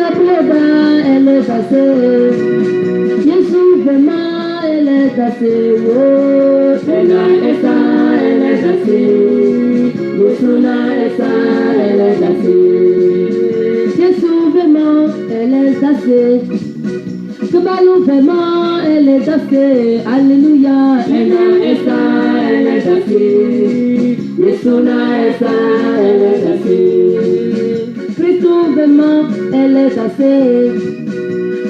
a breda, elle est passée. Yesu vraiment, elle est passée. Oh, elle est ça, elle est passée. Yesu na esa, elle est passée. Yesu vraiment, elle est passée. Que balou vraiment, elle est passée. Alléluia, elle est ça, elle est passée. Yesu na esa, elle est passée. Christo vraiment, elle est passée.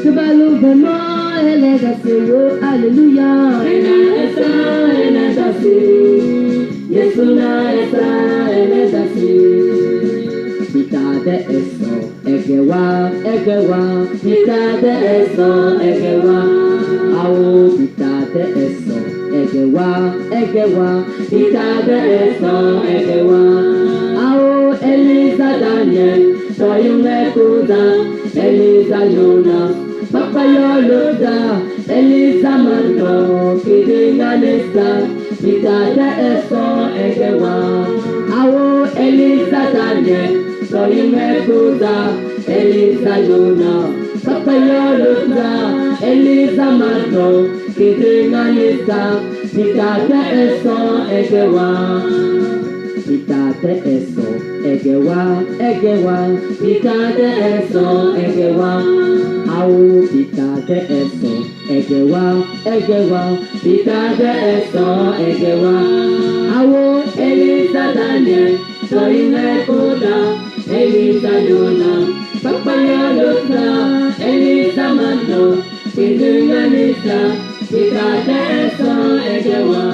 Que balou vraiment, elle est passée. Oh, alléluia, elle est ça, elle est passée. Yesu na esa, elle est passée. Pita de eso, egewa, pita de eso, egewa, awo, pita de eso, egewa, pita de eso, egewa, awo, Elisa Daniel, soyunge kuda, Elisa Jonas, Papa Yoloda, Elisa Mando, Kidinga Nesta, pita de eso, egewa, awo, Elisa Daniel, soyunge kuda, Elisa Jona, Papa Yoloda, Elisa Mando, Kidinga Nesta, pita de eso, egewa, pita de eso, egewa, pita de eso, egewa, awu, pita de eso, egewa, pita de eso, egewa, awu, Elisa Daniel, soyunge kuda, Elisa Jona, Papa Yoloda, Elisa Mando, Kidinga Nesta, pita de eso, egewa.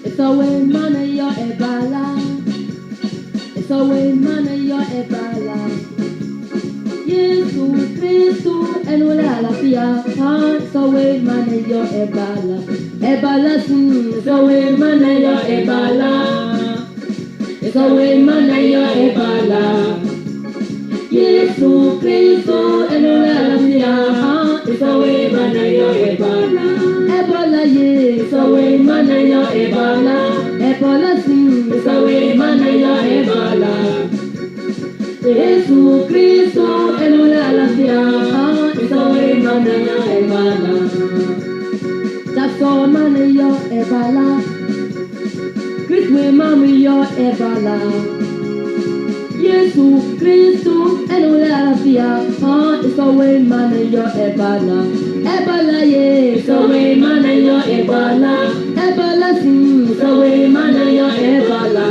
Esowe mana yo ebala, esowe mana yo ebala. Yesu Kristu enule alafia, esowe mana yo ebala, ebala sin. Esowe mana yo ebala, esowe mana yo ebala. Yesu Kristu enule alafia, esowe mana yo ebala. Ebola ye, esowe mana yo ebala, ebola sin. Esowe mana yo ebala. Yesu Kristo enule alafia, esowe mana yo ebala. Jaso mana yo ebala, Kristo mami yo ebala. Yesu Kristo enule alafia, esowe mana yo ebala. Ebola ye, esowe mana yo ebala, ebola sin. Esowe mana yo ebala.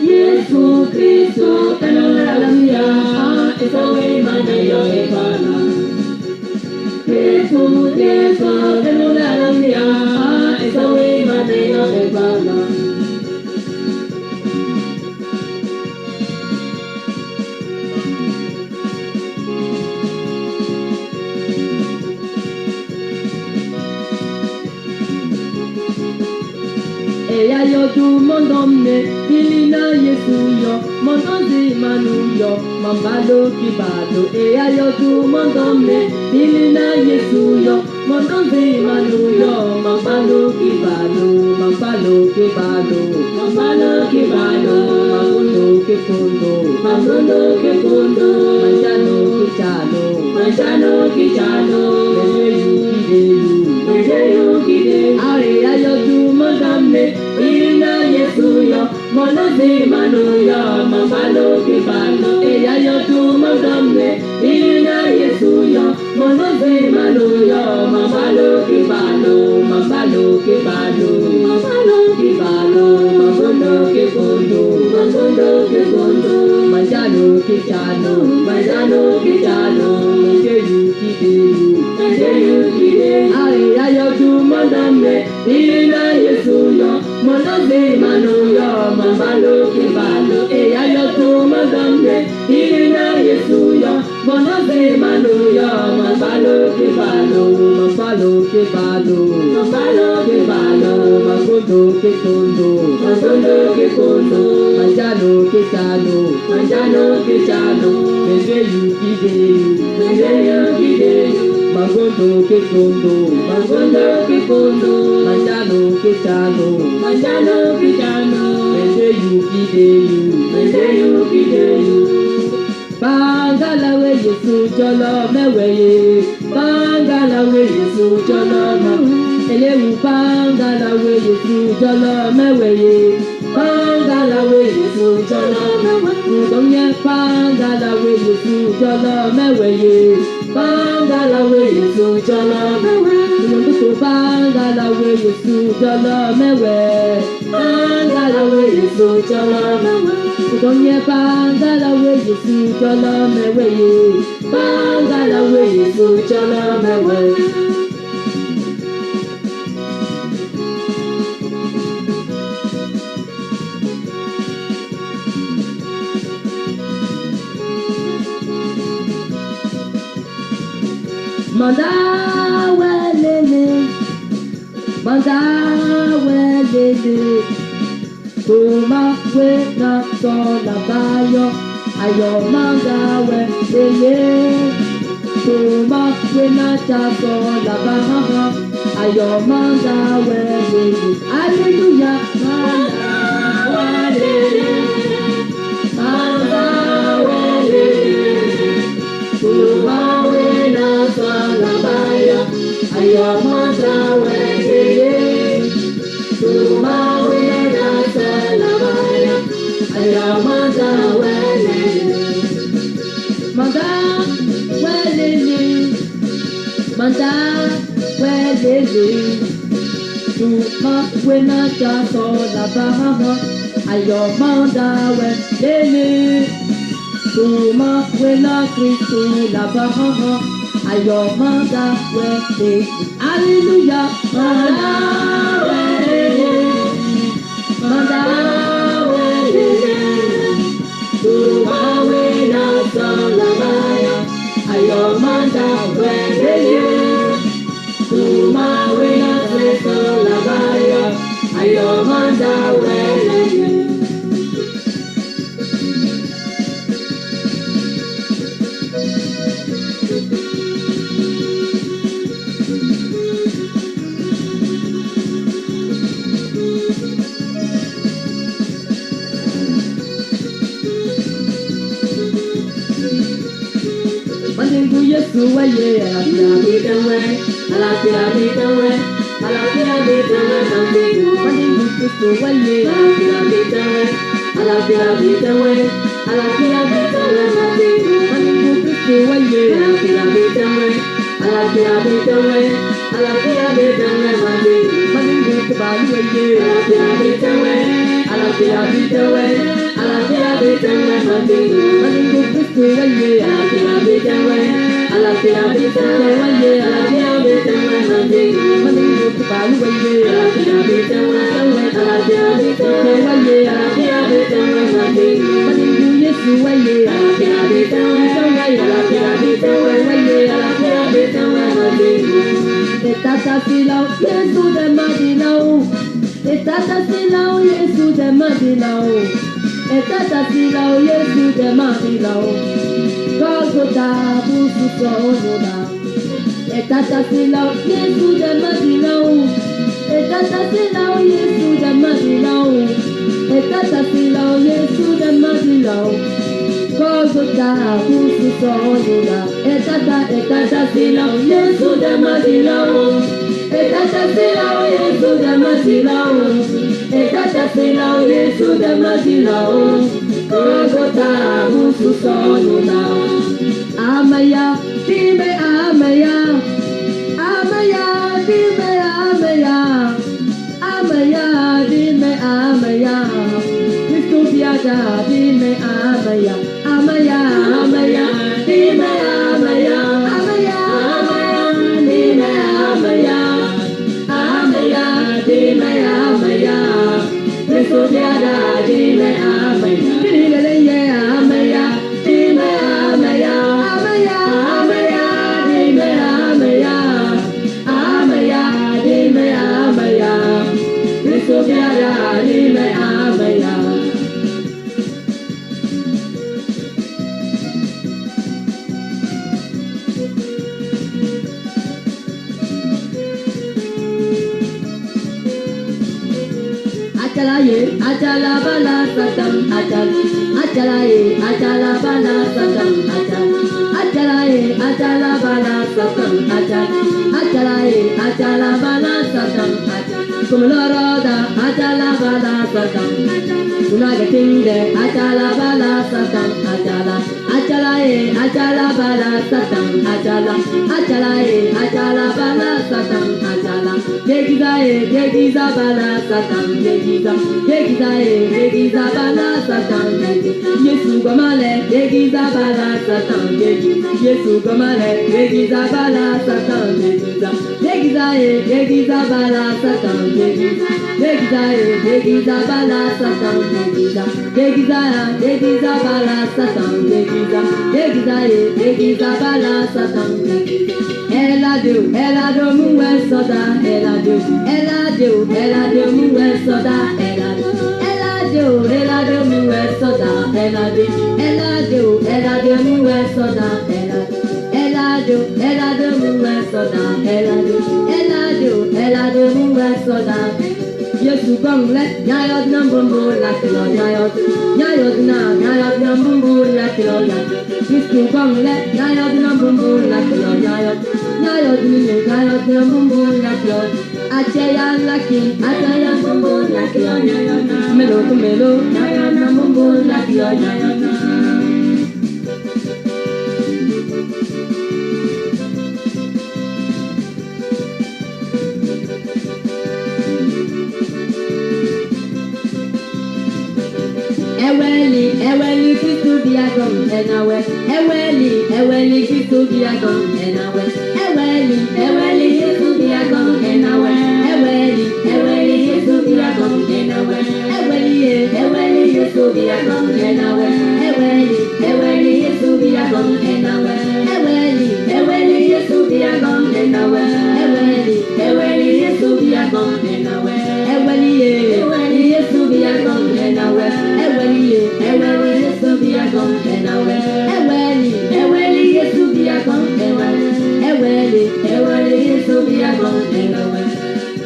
Yesu Kristo enule alafia, esowe mana yo ebala. Yesu enule alafia, esowe mana yo ebala. Eya yo du mondomne, bilina Yesu yo, mondozi manu yo, mambalo kibado. Eya yo du mondomne, bilina Yesu yo, mondozi manu yo, mambalo kibado, mambalo kibado, mambalo kibado, mamundo kikondo, mamundo kikondo, manjano kichano, mejeyu kidelu. Eya yo du mondomne, bilina Yesu yo, mondozi manu yo, mambalo kibado. Eya yo du mondomne, bilina Yesu yo, mondozi manu yo, mambalo kibado, mambalo kibado, mambalo kibado, mamundo kikondo, manjano kichano, mejeyu kidelu. Eya yo du mondomne, bilina Yesu yo, mondozi manu yo, mambalo kibado. Eya yo du mondomne, bilina Yesu yo, mondozi mano yo mabalo ke balo magondo ke kondo manjano ke chano bebe yu gide magondo ke kondo manjano ke chano bebe yu gide Bangalawe Yesu jolo meweye Bangalawe Yesu jolo ma Elewu Bangalawe Yesu jolo meweye Bangalawe Yesu jolo Udonye Bangalawe Yesu jolo meweye Bangalawe Yesu jolo Udonye Bangalawe Yesu jolo mewe Bangalawe Yesu jolo Udonye Bangalawe Yesu jolo meweye Bangalawe Yesu jolo mewe Manda welele Kuma we na so la bayo Ayo manda welele Kuma we na cha so la baha Ayo manda welele Hallelujah Manda welele Kuma we na so la bayo Ayo manda welele Kuma we na so la bayo Ayo manda welele Manda welele Kuma we na cha so la baha Ayo manda welele Kuma we na Kristo la baha Ayo manda welele Hallelujah Manda welele Kuma we na so la bayo Ayo manda welele Kuma we na Kristo la bayo Ayo manda welele Mandingu Yesu waye alafia bidawe mandingu Kristo waye alafia bidawe mandingu Kristo waye alafia bidawe mandingu Kibalu waye alafia bidawe mandingu Kristo waye alafia bidawe mandingu Kibalu waye alafia bidawe mandingu Yesu waye alafia bidawe Etata silau Yesu de Madinau Etata silau Yesu de Madinau Etata silau Yesu de Madinau Golgotha busu sonoda Etata silau Yesu de Madinau Etata silau Yesu de Madinau Etata silau Yesu de Madinau Golgotha busu sonoda Etata silau Yesu de Madinau Etata silau Yesu de Madinau Etata silau Yesu de Madinau Golgotha busu sonoda Amaya dime amaya Amaya dime amaya Amaya dime amaya Kristo biada dime amaya Amaya dime amaya Amaya dime amaya Amaya dime amaya Kristo biada dime amaya Amaya dime amaya Amaya achala bala satam achala achala bala satam achala achala bala satam achala bala satam kumuloroda achala bala satam kunagatinge achala bala satam achala bala satam achala bala satam achala degiza bala satam degiza bala satam Yesu gomale degiza bala satam Yesu gomale degiza bala satam degiza bala satam degiza bala satam degiza bala satam degiza bala satam Elado muwe soda elado muwe soda elado muwe soda elado muwe soda elado muwe soda elado muwe soda Yesu gongle nyayod na mbumbu lakilo nyayod na mbumbu lakilo Yesu gongle nyayod na mbumbu lakilo nyayod na mbumbu lakilo Acheya laki mbumbu lakilo Melo nyayod na mbumbu lakilo Eweli Kristo biagom enawe Eweli Kristo biagom enawe Eweli Kristo biagom enawe Eweli Kristo biagom enawe Eweli Kristo biagom enawe Eweli Kristo biagom enawe Eweli Kristo biagom enawe Eweli Kristo biagom enawe Eweli Kristo biagom enawe Eweli Yesu biagom enawe Eweli Yesu biagom enawe Eweli Yesu biagom enawe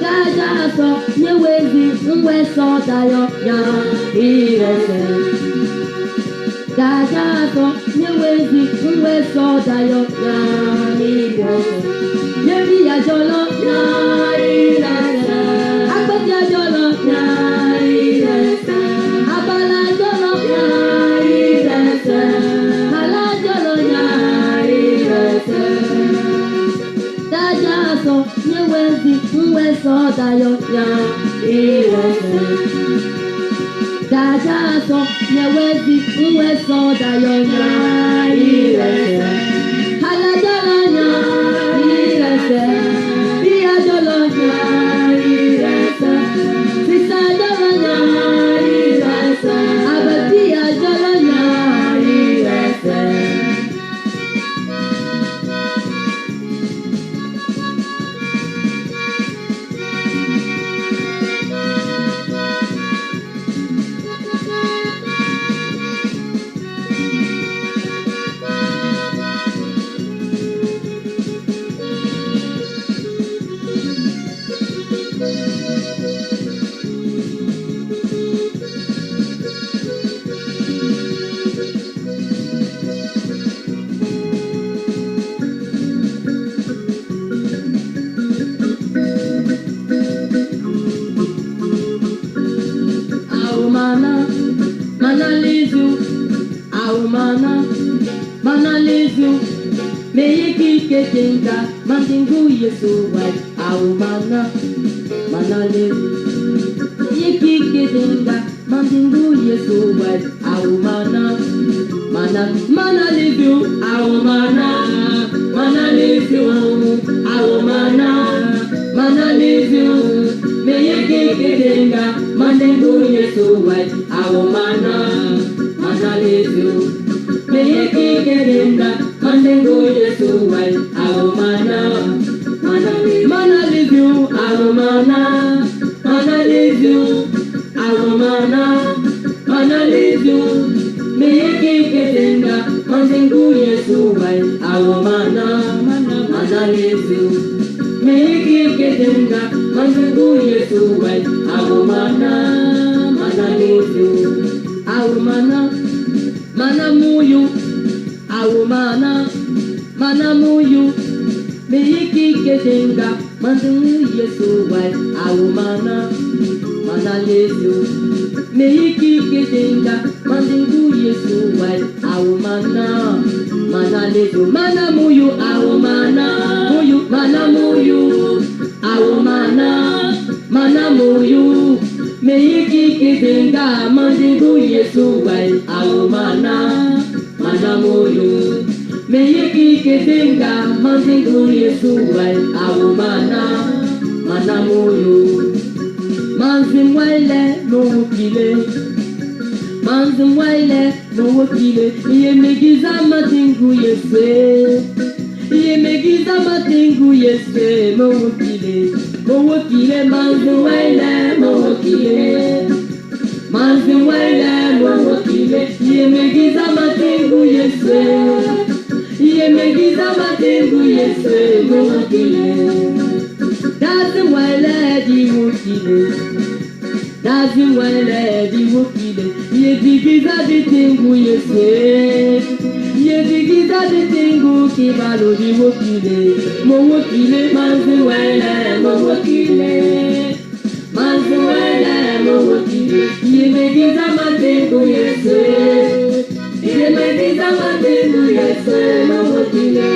Jaja so nyewezi mweso dayo ya irese Jaja so nyewezi mweso dayo ya irese Yebi ajolo ya irese Agbeti ajolo ya irese Abala jolo ya irese Hala jolo ya irese Jaja so nyewezi mweso dayo ya irese Jaja so nyewezi mweso dayo ya irese Hala jolo ya irese Bia jolo ya irese Sisa jolo ya irese Abatia jolo ya irese Manalizu Meyiki ketinga Mandingu Yesu wai Aumana Manalizu Yiki ketinga Mandingu Yesu wai Aumana Manalizu Aumana Manalizu Aumana Manalizu Meyiki ketinga Mandingu Yesu wai Aumana Manalizu Meyiki ketinga Mandingu Yesu wai Aumana Manalizu Aumana Manalizu Aumana Manalizu Meyiki ketinga Mandingu Yesu wai Aumana Manalizu Meyiki ketinga Mandingu Yesu wai Aumana lezu awu mana muyu awu mana muyu meyiki kedenga mandungu yesu wai awu mana lezu meyiki kedenga mandungu yesu wai awu mana lezu mana muyu awu mana muyu awu mana muyu meyiki kedenga mandungu yesu wai awu mana muyu meyiki kedenga mandungu yesu wai awu mana muyu manzimwele mowokile iyemegiza matingu yese mowokile manzimwele iyemegiza matingu yese mowokile Dazimwele diwokile yebigiza ditingu yese kibalo diwokile mowokile manzimwele yebigiza matingu yese mowokile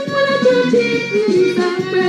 Mwana tuti nisakwe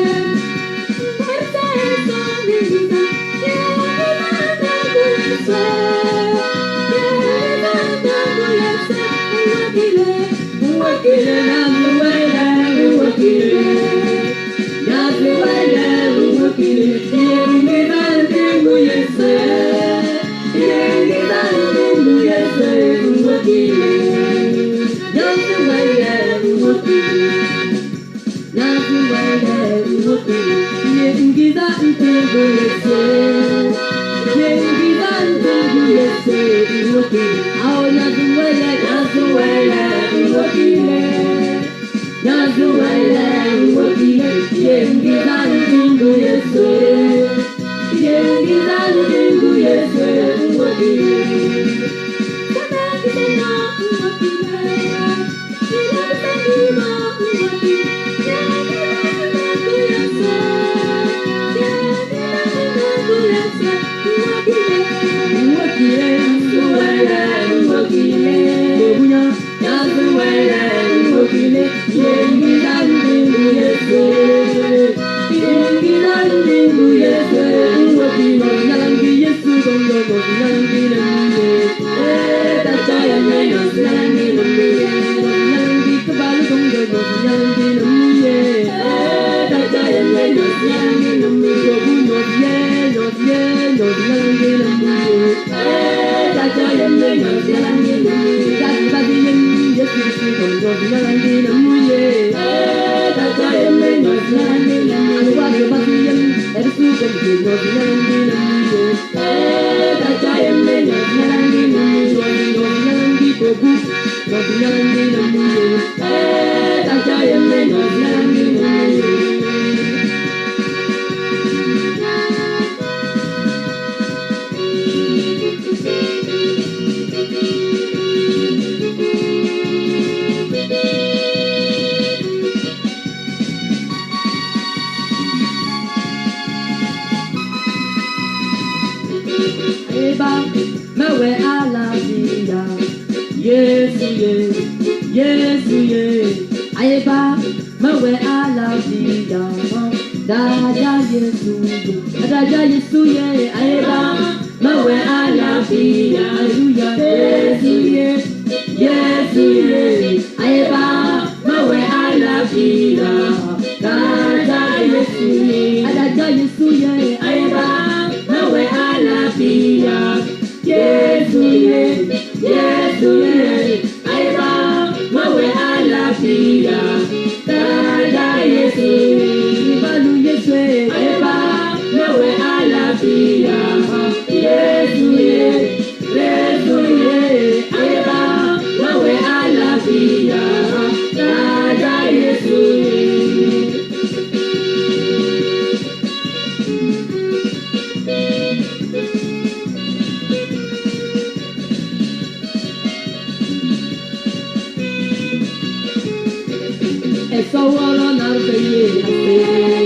Sawara nartaye ase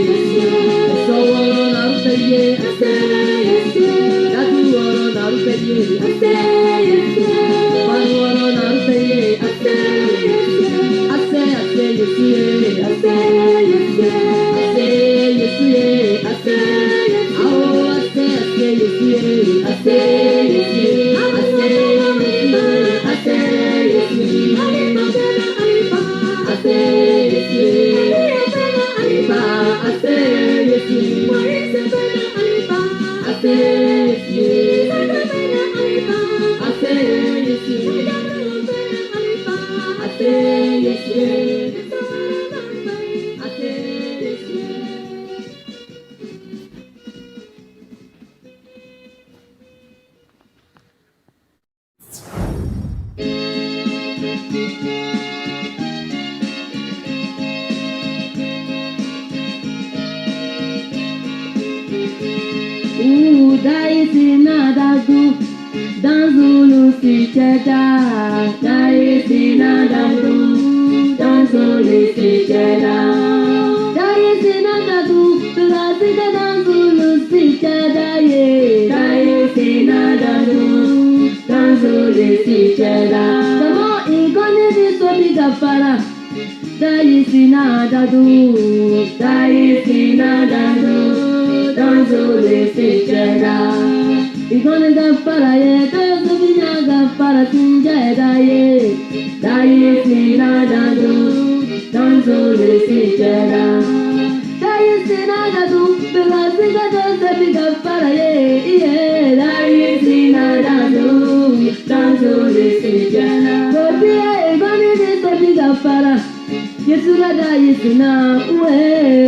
yesu Sawara nartaye ase yesu Datuwara nartaye ase yesu Panwara nartaye ase yesu Ase yesu ase yesu Ase yesu ase Awo ase yesu ase yesu Ase yesu ase yesu Daisi nadadu danzulu si cheda Daisi nadadu danzulu si cheda Daisi nadadu Pilasika danzulu si cheda ye Daisi nadadu danzulu si cheda Samo ikone di sobi gafara Daisi nadadu danzulu si cheda Ikone gafara ye Dazubinya gafara sinjeda ye Daisi nadadu danzulu si cheda Daisi nadadu Pilasika danzulu gafara ye Daisi nadadu danzulu si cheda Kotiya ikone di sobi gafara Yesura daisi na uwe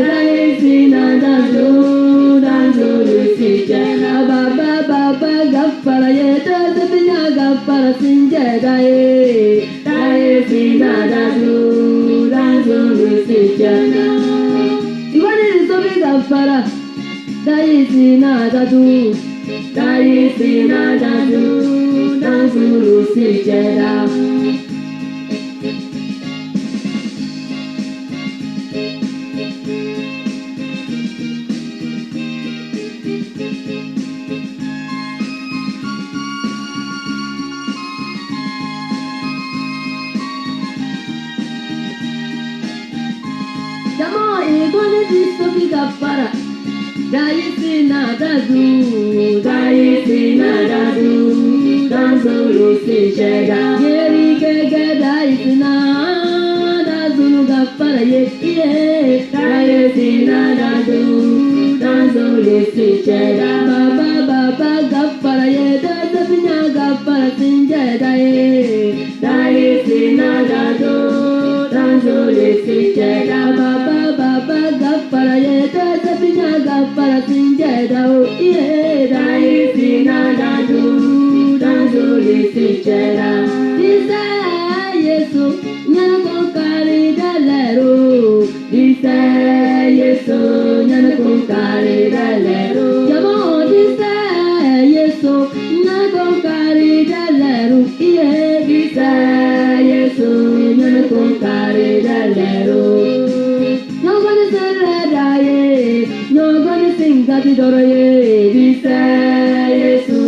Daisi nadadu danzulu si cheda Baba gafara ye Dazubinya gafara sinjeda ye Daisi nadadu danzulu si cheda Ikone di sobi gafara Daisi nadadu danzulu si cheda Jamo ikone di sobi gafara Daisi nadadu danzulu si cheda Yeri keke daisi nadadu gafara ye Daisi nadadu danzulu si cheda Baba gafara ye Dazubinya gafara sinjeda ye Daisi nadadu danzulu si cheda Baba gafara ye Dazubinya gafara sinjeda Daisi nadadu danzulu si cheda Dise Yesu nyana konkari dalero Dise Yesu nyana konkari dalero Jamo dise Yesu nyana konkari dalero Dise Yesu nyana konkari dalero Nobody said that ye Nobody sing that doro ye Dise Yesu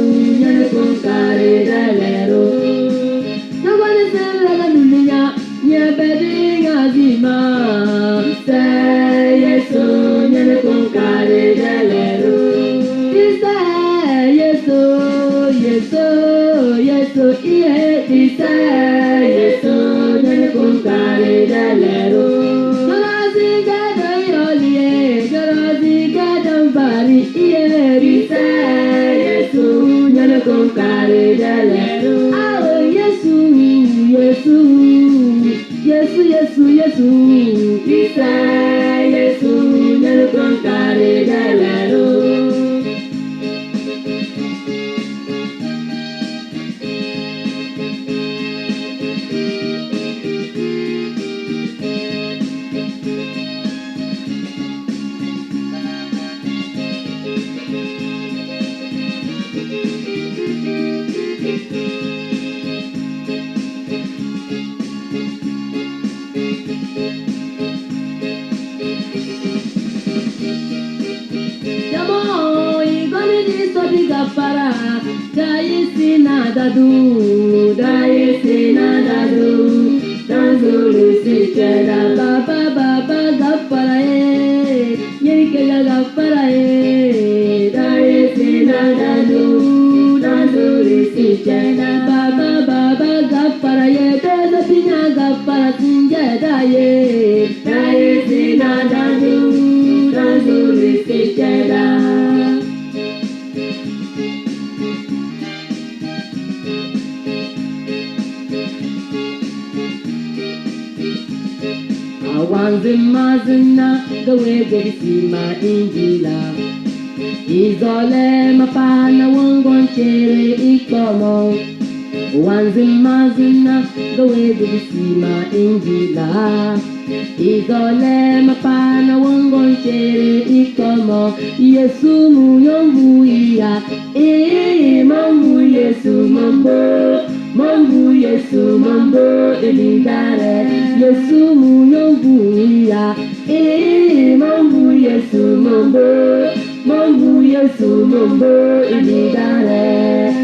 nyana konkari dalero Nobody said that dunia nye bedinga zima Dise Yesu nyana konkari dalero Dise Yesu Dise Yesu nyana konkari dalero Jarazi gadam yoliye Jarazi gadam bari Dise Yesu nyana konkari dalero Awo Yesu Dise Yesu nyana konkari dalero dadu, daye sena dadu, danzulu si cheda, baba baba gaparae, yerikela gaparae, daye sena dadu, danzulu si cheda, baba baba gaparae, beza pinya gapara sinja daye sena dadu, danzulu si cheda. Wanzimazina gawegalisima injila Izole mapana wangonchere ikomo Wanzimazina gawegalisima injila Izole mapana wangonchere ikomo Yesu muyombu iya mambu Yesu mambu Yesu mambo elidare Yesu muyombu ya mambu Yesu mambo Yesu mambo elidare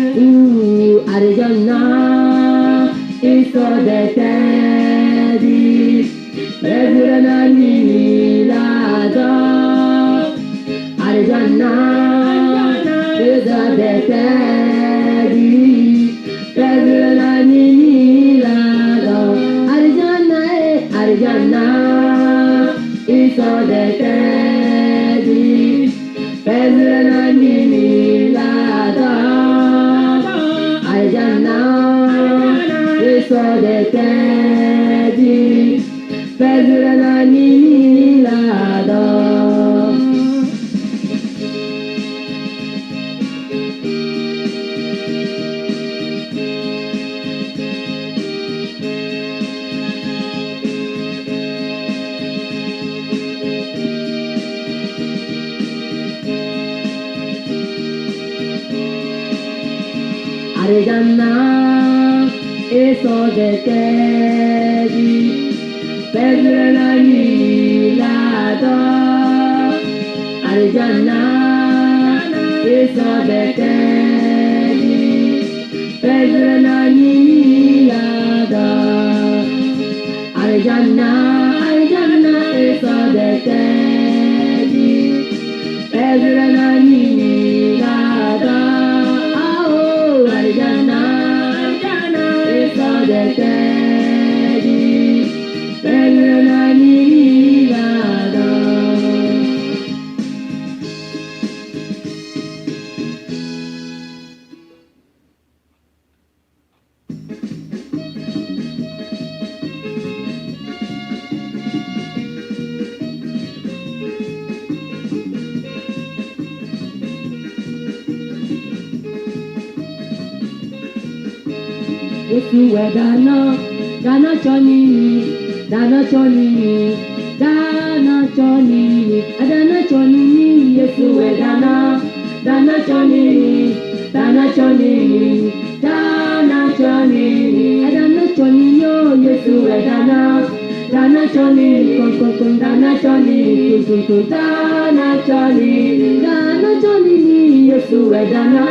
Arizona iso de tedi Presidena ni lado Arizona iso de tedi Presidena ni lado Arizona iso de tedi Presidena ni lado Arizona iso de tedi Presidena ni lado Arizona eso de tedi Presidena ni lado Arizona eso de tedi Presidena ni lado Arizona eso de tedi Presidena ni lado de tedi, Presidena ni lado. Yesu we dana choni, dana choni, Yesu we dana choni, yo, Yesu we dana choni, kon dana choni, kun dana choni, Yesu we dana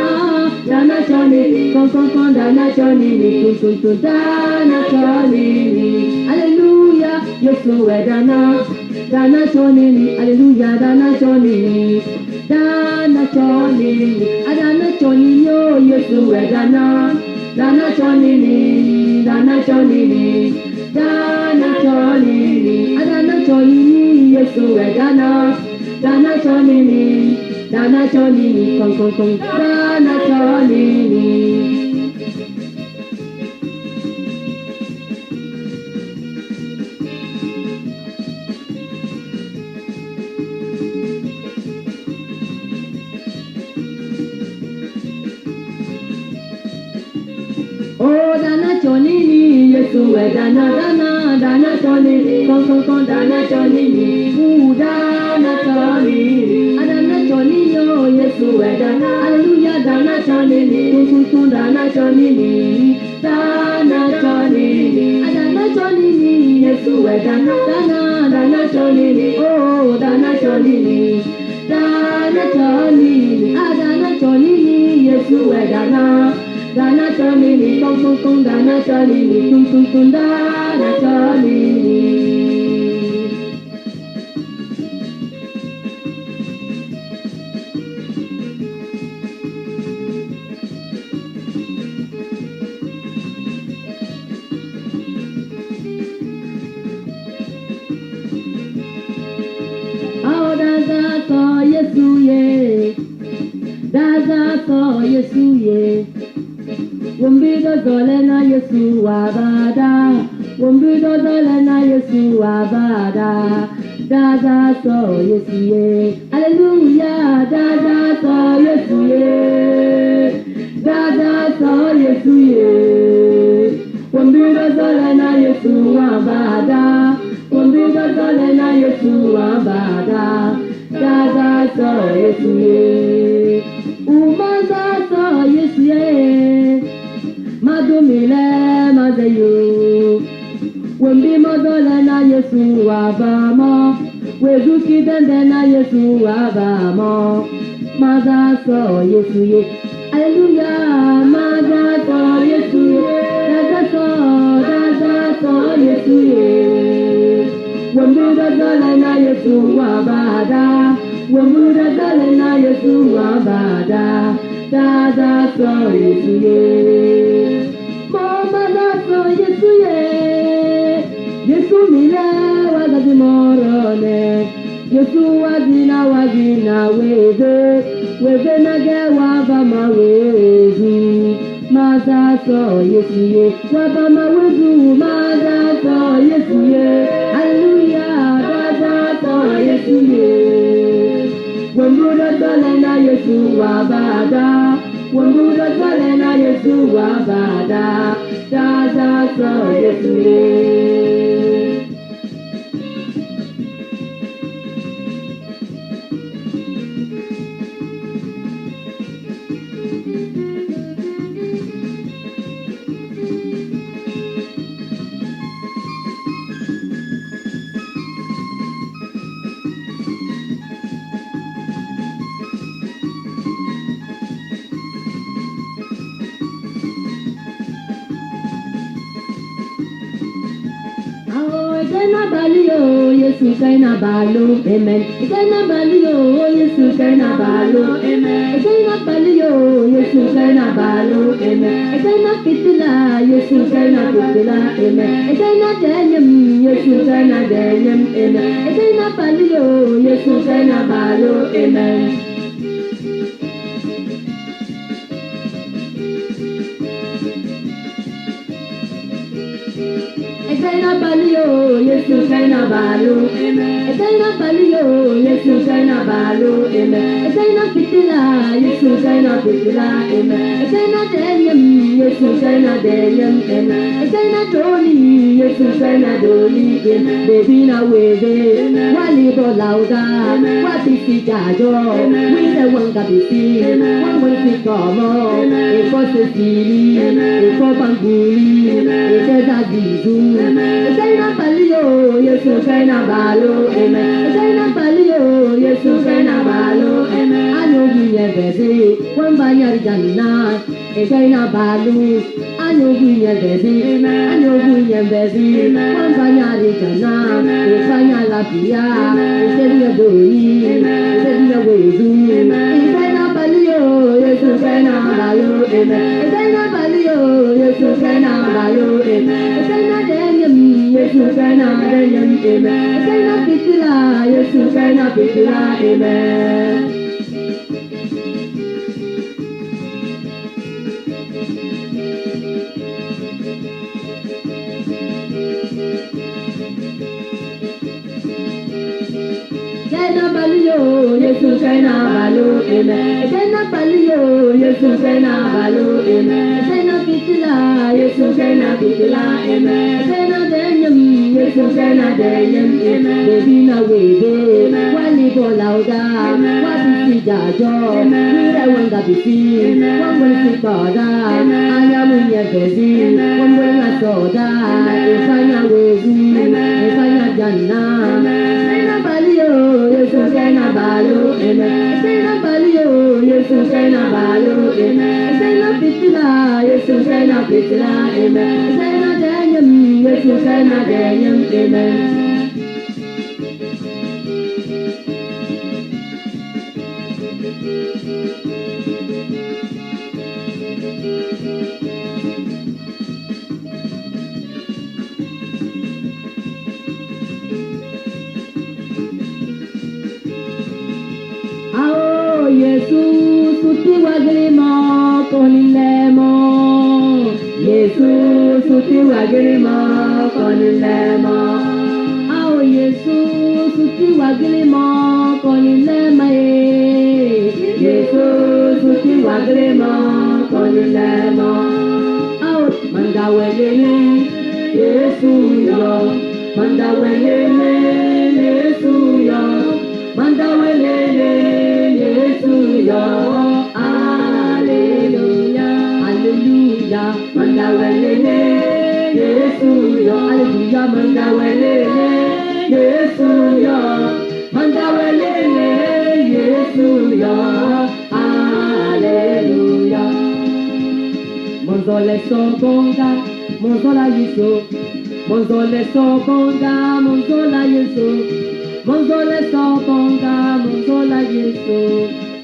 choni, kon dana choni, kun dana choni, hallelujah, Yesu we dana choni, hallelujah, dana choni, yo, Yesu we dana choni, Yesu we dana choni, kon dana choni. Oh, dana choni, Yesu we dana choni, kon dana choni, dana choni, yo, Yesu we hallelujah, dana choni, kun dana choni, Yesu we dana choni, oh, dana choni, Yesu we dana chamini, tung tung tung, dana chamini, tung tung tung, dana chamini. Yesuye, wumbido dole na Yesu abada, wumbido dole na Yesu abada, Dada so Yesuye, Hallelujah, Dada so Yesuye, Dada so Yesuye, wumbido dole na Yesu abada, wumbido dole na Yesu abada, Dada so Yesuye. Umaza so Yesuye, madumile mazeyo. Wembi modole na Yesu abamo, wezuki dende na Yesu abamo. Maza so Yesuye, Hallelujah. Maza so Yesuye, Dada so Yesuye. Wembi modole na Yesu abada. Wembuda dale na Yesu abada, Dada so Yesuye, Mama da so Yesuye, Yesu mile wagazi morone, Yesu wazina weze na gewa bama wezi, Maza so Yesuye, wabama wezu, Maza so Yesuye, Hallelujah, Dada so Yesuye. Wembuda dole na Yesu abada, wembuda dole na Yesu abada, Dada so Yesuye. Kaina balio, Yesu kaina balo, amen. Kaina balio, Yesu kaina balo, amen. Kaina balio, Yesu kaina balo, amen. Kaina kitila, Yesu kaina kitila, amen. Kaina denyem, Yesu kaina denyem, amen. Kaina balio, Yesu kaina balo, amen. Kaina balio, Yesu kaina balo, amen. Kaina balio, Yesu kaina balo, amen. Kaina pitila, Yesu kaina pitila, amen. Kaina denyem, Yesu kaina denyem, amen. Kaina doli, Yesu kaina doli, amen. Baby na wede, wali bolauda, wabisi jajo, wide wanga bisi, wangwesi komo, eko sesili, eko banguli, eko zazizu. Kaina balio, Yesu kaina balo, amen. Kaina balio, Yesu kaina balo, amen. Anyo ginye bezi, wamba nyari janna. Kaina balo, anyo ginye bezi, anyo ginye bezi, wamba nyari janna. Kaina lapia, kaina doi, kaina wezu. Kaina balio, Yesu kaina balo, amen. Kaina balio, Yesu kaina balo, amen. Kaina Yesu kaina denyem, amen. Kaina pitila, Yesu kaina pitila, amen. Kaina balio, Yesu kaina balo, amen. Kaina balio, Yesu kaina balo, amen. Kaina pitila, Yesu kaina pitila, amen. Kaina denyem, Yesu kaina denyem, amen. Baby na wede, wali bolauda, wabisi jajo, wire wanga bisi, wangwesi koda, anya munye bezi, wangwenga soda, ifanya wezi, ifanya janna. Kaina balio, balio, Yesu kaina balo, amen. Kaina balio, Yesu kaina balo, amen. Kaina pitila, Yesu kaina pitila, amen. Kaina danyam, Yesu kaina danyam, amen. Oh Yesus, suti wagrima konilemo. Yesus, suti wagrima konilemo. Oh Yesus, suti wagrima konilemo. Yesus, suti wagrima konilemo. Oh mandawelele, Yesus yo. Mandawelele, Yesus yo. Mandawelele, Yesu yo, Hallelujah, Hallelujah. Mandawelele, Yesu yo, Hallelujah. Mandawelele, Yesu yo, Mandawelele, Yesu yo, Hallelujah. Monzole sobonga, monzola Yesu, monzole sobonga, monzola Yesu. Monzole sobonga, monzola Yesu,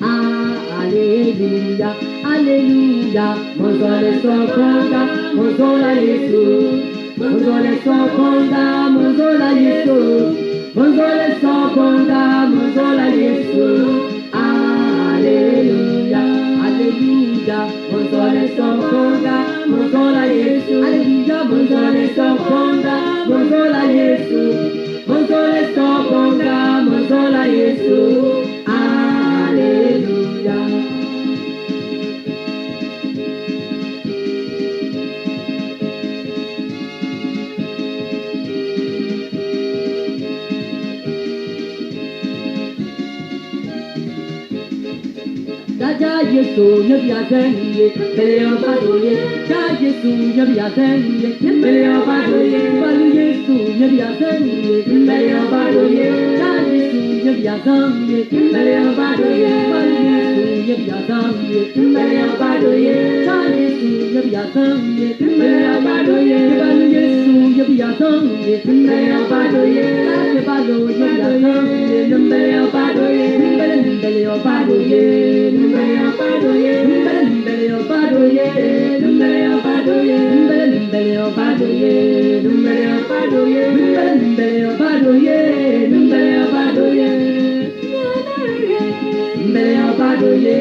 Hallelujah, Hallelujah. Monzole sobonga, monzola Yesu, monzole sobonga, monzola Yesu, monzole sobonga, monzola Yesu, Hallelujah, Hallelujah. Monzole sobonga, monzola Yesu, Hallelujah. Monzole sobonga, monzola Yesu. Monzole sobonga, monzola Yesu, Hallelujah. Jaja Yesu, yabia zenye, beleo badoye. Jaja Yesu, yabia zenye, beleo badoye. Balu Yesu, yabia zenye, beleo badoye. Jaja Yesu, yabia zenye, beleo badoye. Balu Yesu, yabia zenye, beleo badoye. Jaja Yesu, yabia zenye, beleo badoye. Balu Yesu, yabia zenye, beleo badoye. Jaja balu yabia zenye, beleo badoye. Beleo badoye. Beleo badoye, beleo badoye, beleo badoye, beleo badoye, beleo badoye, beleo badoye, beleo badoye,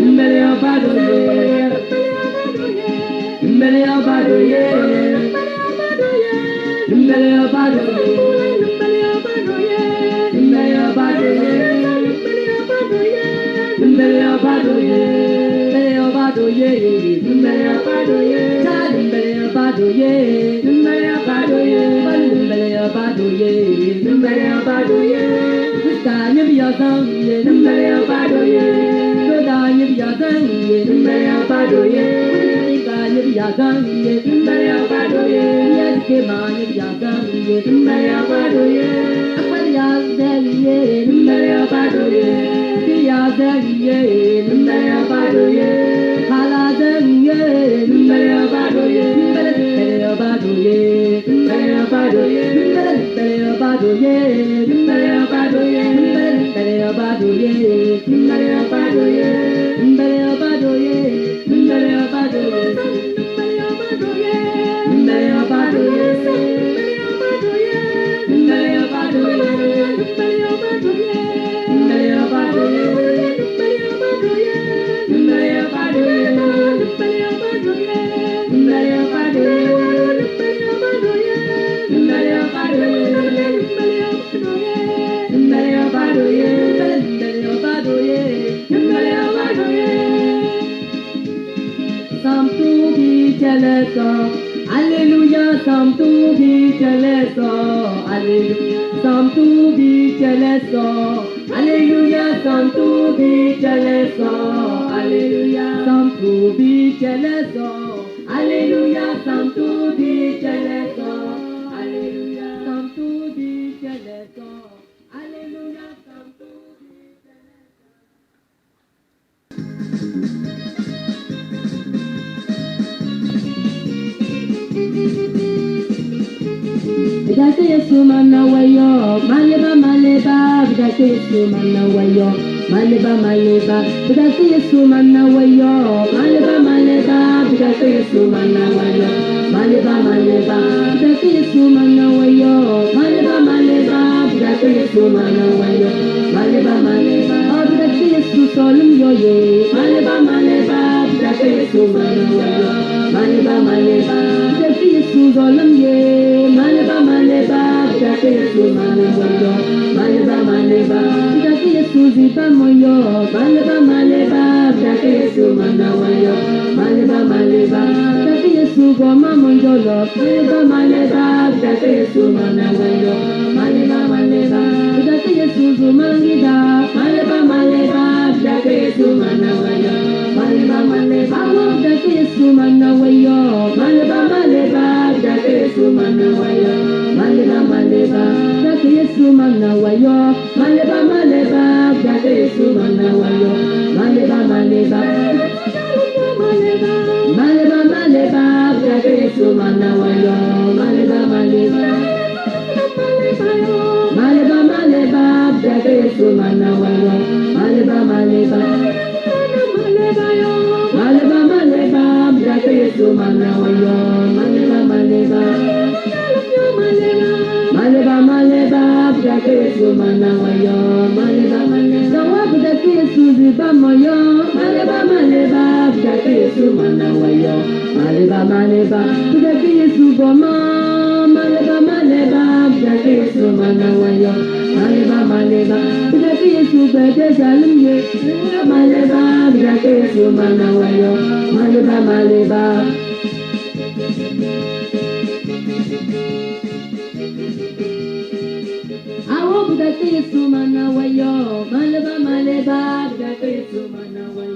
beleo badoye, beleo badoye, beleo badoye, beleo badoye. Beleo badoye, beleo badoye, beleo badoye, chali beleo badoye, beleo badoye, beleo badoye, beleo badoye, kustanya biazanye, beleo badoye, kustanya biazanye, beleo badoye, kustanya biazanye, beleo badoye, yeske mane biazanye, beleo badoye, biazanye, beleo badoye. Yazaye, beleo badoye, halazaye, beleo badoye, beleo badoye, beleo badoye, beleo badoye, beleo badoye, beleo badoye, beleo badoye, beleo badoye, beleo badoye, beleo badoye, beleo badoye. Some to be jealous of, Hallelujah. Some to be jealous of, Hallelujah. Some to be jealous of, Hallelujah. Some to be jealous of, Hallelujah. Some to be jealous of, Hallelujah. Some to be jealous of, Hallelujah. Some to be jealous. Bidake Yesu mana wayo, maleba maleba. Bidake Yesu mana wayo, maleba maleba. Bidake Yesu mana wayo, maleba maleba. Bidake Yesu mana wayo, maleba maleba. Bidake Yesu mana wayo, maleba maleba. Bidake Yesu mana wayo, maleba maleba. Bidake Yesu solum yoye, maleba maleba. Bidake Yesu mana wayo, maleba maleba. Bidake Yesu solum ye, maleba maleba. Bidake Yesu mana wayo, maleba maleba. Bidake Yesu ziba moyo, maleba maleba. Bidake Yesu mana wayo, maleba maleba. Bidake Yesu goma monjolo, maleba maleba. Bidake Yesu mana wayo, maleba maleba. Bidake Yesu zumangida, maleba maleba. Bidake Yesu mana wayo, maleba maleba. Bidake Yesu mana wayo, maleba maleba. Bidake Yesu mana wayo, maleba maleba. Bidake Yesu mana wayo, maleba maleba. Bidake Yesu mana wayo, maleba maleba. Maleba maleba. Bidake Yesu mana wayo, maleba maleba. Maleba maleba. Bidake Yesu mana wayo, maleba maleba. Maleba maleba. Bidake Yesu mana wayo, maleba maleba. Maleba maleba. Bidake Yesu mana wayo, maleba maleba. Dawa bidake Yesu ziba moyo, maleba maleba. Bidake Yesu mana wayo, maleba maleba. Bidake Yesu goma, maleba maleba. Bidake Yesu mana wayo, maleba maleba. Bidake Yesu bede jalumye, maleba maleba. Bidake Yesu mana wayo, maleba maleba. Awo bidake Yesu mana wayo, maleba maleba. Bidake Yesu mana wayo.